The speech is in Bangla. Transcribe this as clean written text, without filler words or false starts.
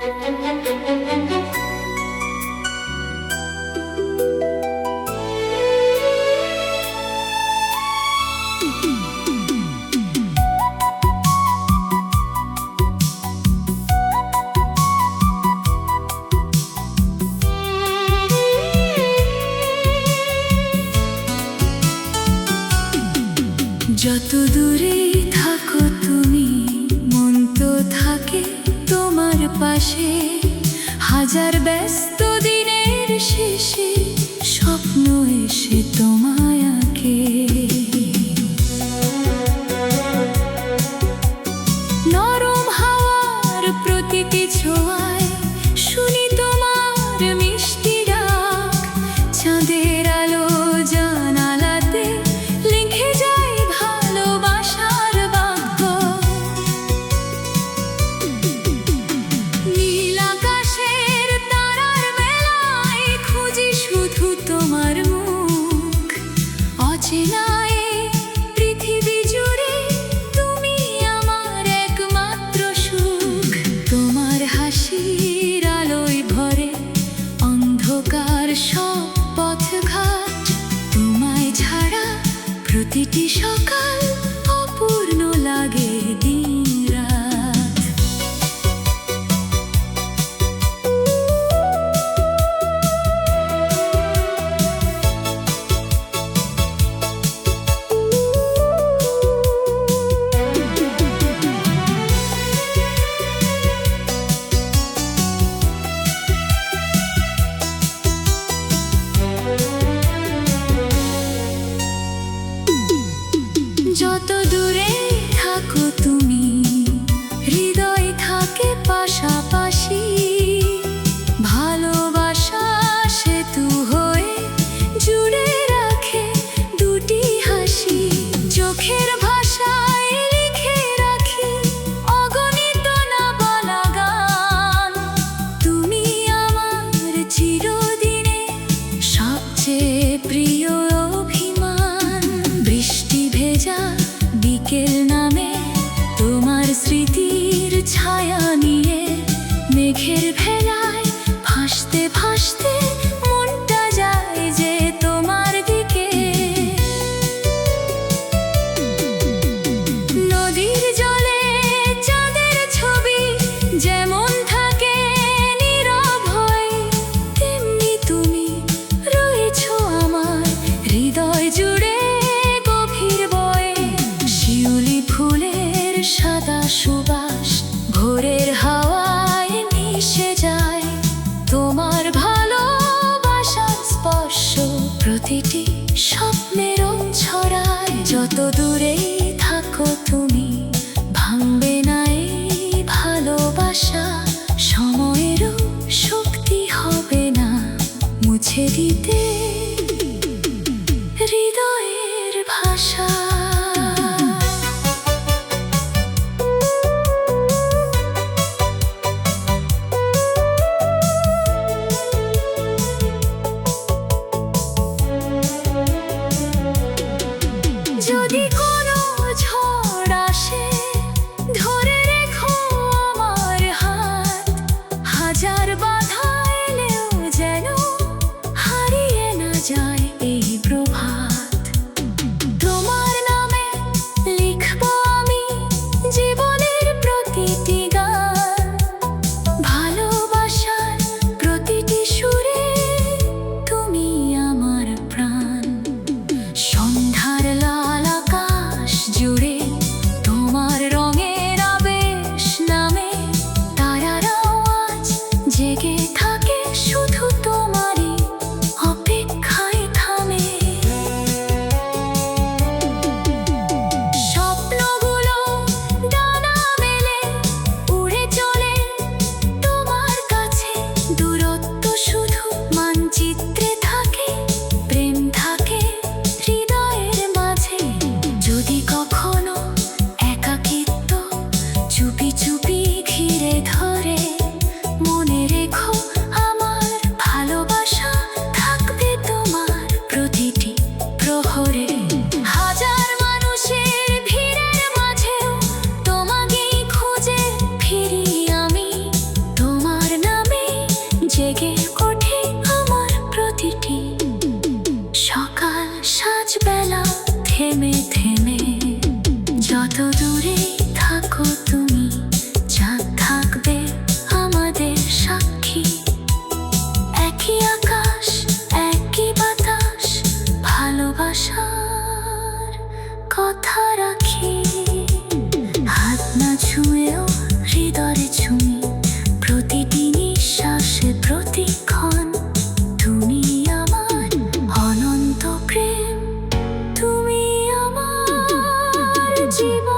যত দূরে থাকো তুমি, মন তো থাকে তোমার পাশে। হাজার ব্যস্ত দিনের শেষে স্বপ্ন এসে তোমায় আঁকে। নরম হাওয়ার প্রতিটি ছোঁয়ায় শুনি তোমার মিষ্টি ডাক। চাঁদের আলো জানালাতে লিখে যায় ভালোবাসার বাক্য। নীল আকাশের তারার বেলায় খুঁজি শুধু তোমার মুখ। অচেনা পৃথিবী জুড়ে তুমি আমার একমাত্র সুখ। তোমার হাসির আলোয় ভরে অন্ধকার সব পথঘাট। তোমায় ছাড়া প্রতিটি সকাল অপূর্ণ লাগে দিন রাত। যত দূরে থাকো তুমি, হৃদয় থাকে পাশাপাশি। ভালোবাসা সেতু হয়ে জুড়ে রাখে দুটি হাসি। চোখের ভাষায় লিখে রাখি অগণিত না বলা গান। তুমি আমার চিরদিনে সবচেয়ে প্রিয় অভিমান। বৃষ্টি ভেজা বিকেল নামে তোমার স্মৃতির ছায়া নিয়ে মেঘের ভেলায় ভাসতে ভাসতে মনটা যায় যে তোমার দিকে। নদীর জলে চাঁদের ছবি যেমন থাকে নীরব হয়ে, তেমনি তুমি রয়েছো আমার হৃদয় জুড়ে গভীর বয়ে। শিউলি ফুলের সাদা সুবাস ভোরের হাওয়ায় মিশে যায়। তোমার ভালোবাসার স্পর্শ প্রতিটি স্বপ্নের রং ছড়ায়। যত দূরেই থাকো তুমি, ভাঙবে না এই ভালোবাসা। সময়েরও শক্তি হবে না মুছে দিতে হৃদয়ের ভাষা। যত দূরে থাকো তুমি, চাঁদ থাকবে আমাদের সাক্ষী। একই আকাশ, একই বাতাস, ভালোবাসার কথা রাখি। হাত না ছুঁয়েও হৃদয়ে ছুঁই, প্রতিটি নিঃশ্বাসে প্রতিক্ষণ। তুমি আমার অনন্ত প্রেম, তুমি আমার জীবন।